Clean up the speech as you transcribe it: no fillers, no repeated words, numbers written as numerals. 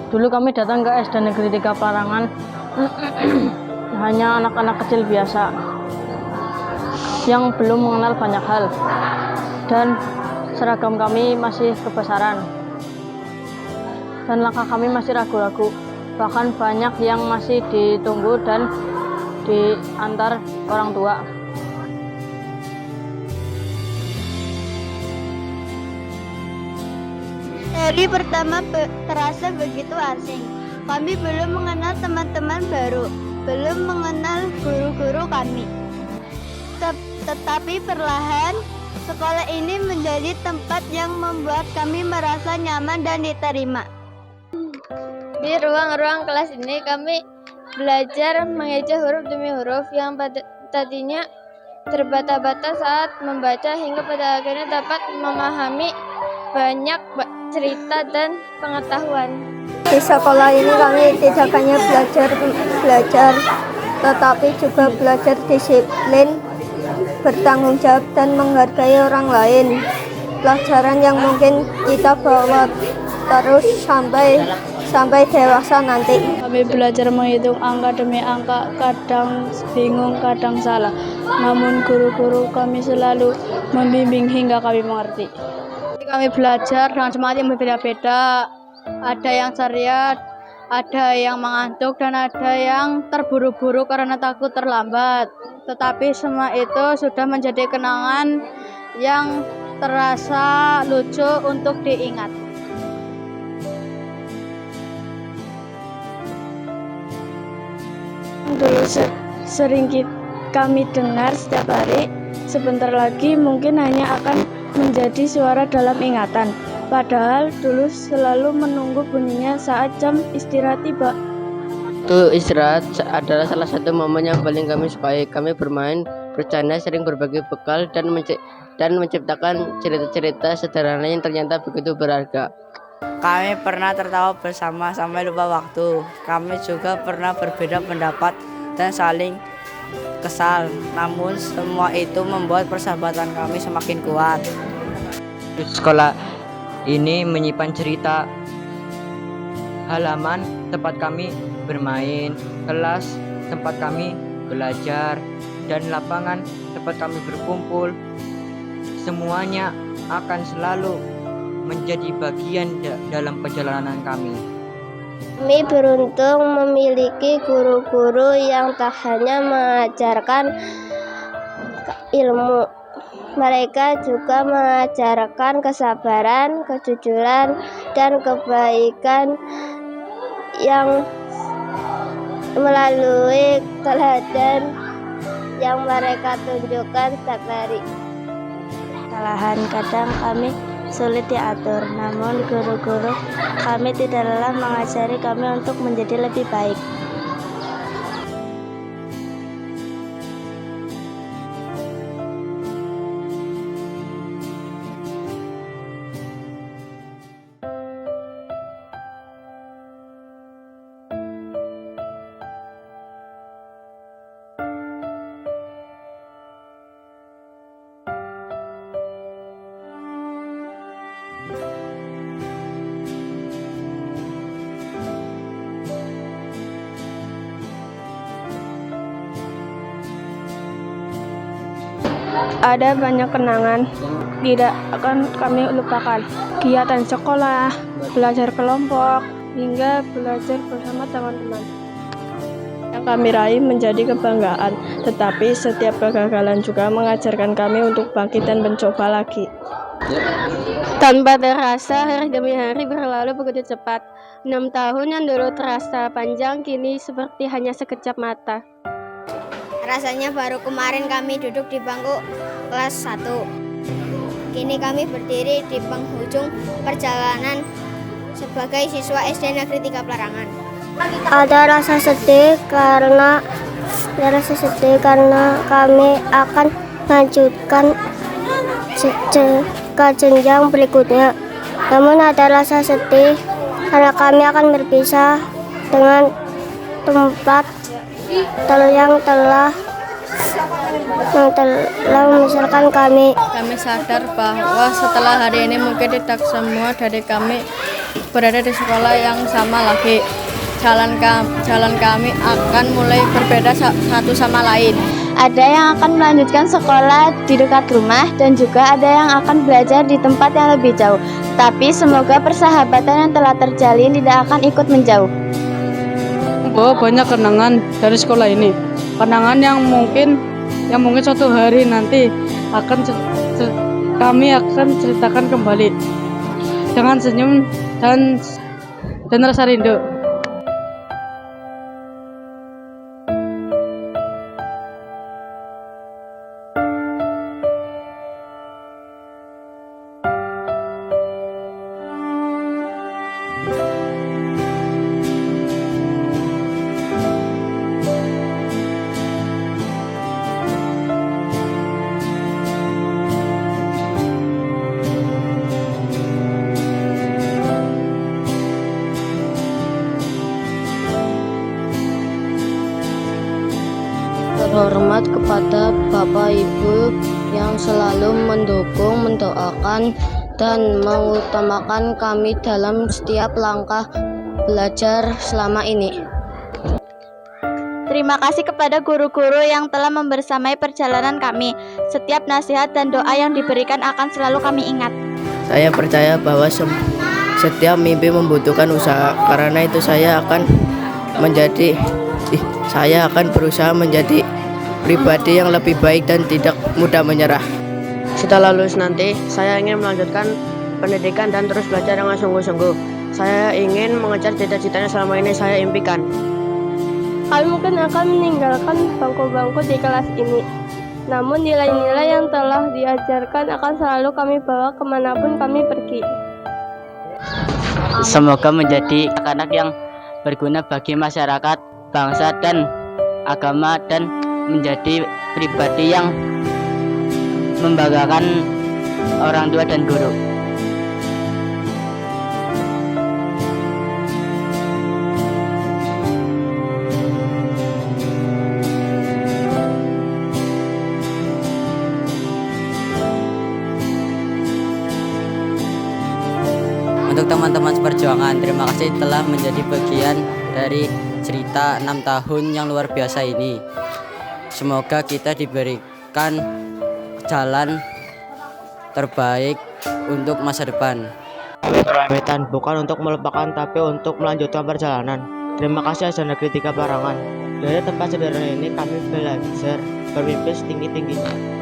Dulu kami datang ke SD Negeri 3 Pelarangan, hanya anak-anak kecil biasa yang belum mengenal banyak hal, dan seragam kami masih kebesaran, dan langkah kami masih ragu-ragu. Bahkan banyak yang masih ditunggu dan diantar orang tua. Hari pertama terasa begitu asing. Kami belum mengenal teman-teman baru, belum mengenal guru-guru kami. Tetapi perlahan, sekolah ini menjadi tempat yang membuat kami merasa nyaman dan diterima. Di ruang-ruang kelas ini kami belajar mengeja huruf demi huruf yang tadinya terbata-bata saat membaca, hingga pada akhirnya dapat memahami banyak cerita dan pengetahuan. Di sekolah ini kami tidak hanya belajar, tetapi juga belajar disiplin, bertanggung jawab, dan menghargai orang lain. Pelajaran yang mungkin kita bawa terus sampai dewasa nanti. Kami belajar menghitung angka demi angka, kadang bingung, kadang salah. Namun guru-guru kami selalu membimbing hingga kami mengerti. Kami belajar dengan semangat yang berbeda-beda. Ada yang ceria, ada yang mengantuk, dan ada yang terburu-buru karena takut terlambat. Tetapi semua itu sudah menjadi kenangan yang terasa lucu untuk diingat. Dulu sering kami dengar setiap hari, sebentar lagi mungkin hanya akan menjadi suara dalam ingatan. Padahal dulu selalu menunggu bunyinya saat jam istirahat tiba. Itu istirahat adalah salah satu momen yang paling kami sukai. Kami bermain, bercanda, sering berbagi bekal, dan menciptakan cerita-cerita sederhana yang ternyata begitu berharga. Kami pernah tertawa bersama sampai lupa waktu. Kami juga pernah berbeda pendapat dan saling kesal. Namun semua itu membuat persahabatan kami semakin kuat. Sekolah ini menyimpan cerita, halaman tempat kami bermain, kelas tempat kami belajar, dan lapangan tempat kami berkumpul. Semuanya akan selalu menjadi bagian dalam perjalanan kami. Kami beruntung memiliki guru-guru yang tak hanya mengajarkan ilmu, mereka juga mengajarkan kesabaran, kejujuran, dan kebaikan yang melalui teladan yang mereka tunjukkan setiap hari. Kesalahan kadang kami sulit diatur, namun guru-guru kami tidak lelah mengajari kami untuk menjadi lebih baik. Ada banyak kenangan tidak akan kami lupakan. Kegiatan sekolah, belajar kelompok, hingga belajar bersama teman-teman. Yang kami raih menjadi kebanggaan, tetapi setiap kegagalan juga mengajarkan kami untuk bangkit dan mencoba lagi. Tanpa terasa, hari demi hari berlalu begitu cepat. 6 tahun yang dulu terasa panjang, kini seperti hanya sekejap mata. Rasanya baru kemarin kami duduk di bangku kelas 1. Kini kami berdiri di penghujung perjalanan sebagai siswa SD Negeri 3 Pelarangan. Ada rasa sedih karena kami akan melanjutkan ke jenjang berikutnya. Namun ada rasa sedih karena kami akan berpisah dengan tempat yang telah memisahkan kami. Kami sadar bahwa setelah hari ini mungkin tidak semua dari kami berada di sekolah yang sama lagi. Jalan kami akan mulai berbeda satu sama lain. Ada yang akan melanjutkan sekolah di dekat rumah dan juga ada yang akan belajar di tempat yang lebih jauh. Tapi semoga persahabatan yang telah terjalin tidak akan ikut menjauh. Bahwa banyak kenangan dari sekolah ini. Kenangan yang mungkin suatu hari nanti kami akan ceritakan kembali dengan senyum dan rasa rindu. Terhormat kepada Bapak Ibu yang selalu mendukung, mendoakan, dan mengutamakan kami dalam setiap langkah belajar selama ini. Terima kasih kepada guru-guru yang telah membersamai perjalanan kami. Setiap nasihat dan doa yang diberikan akan selalu kami ingat. Saya percaya bahwa setiap mimpi membutuhkan usaha. Karena itu saya akan berusaha menjadi pribadi yang lebih baik dan tidak mudah menyerah. Setelah lulus nanti, saya ingin melanjutkan pendidikan dan terus belajar dengan sungguh-sungguh. Saya ingin mengejar cita-citanya selama ini saya impikan. Kami mungkin akan meninggalkan bangku-bangku di kelas ini. Namun nilai-nilai yang telah diajarkan akan selalu kami bawa kemanapun kami pergi. Semoga menjadi anak-anak yang berguna bagi masyarakat, bangsa, dan agama, dan menjadi pribadi yang membanggakan orang tua dan guru. Untuk teman-teman seperjuangan, terima kasih telah menjadi bagian dari cerita 6 tahun yang luar biasa ini. Semoga kita diberikan jalan terbaik untuk masa depan. Kami berpamitan bukan untuk melupakan tapi untuk melanjutkan perjalanan. Terima kasih Asana Kritika Parangan. Dari tempat sederhana ini kami belajar bermimpi setinggi-tingginya.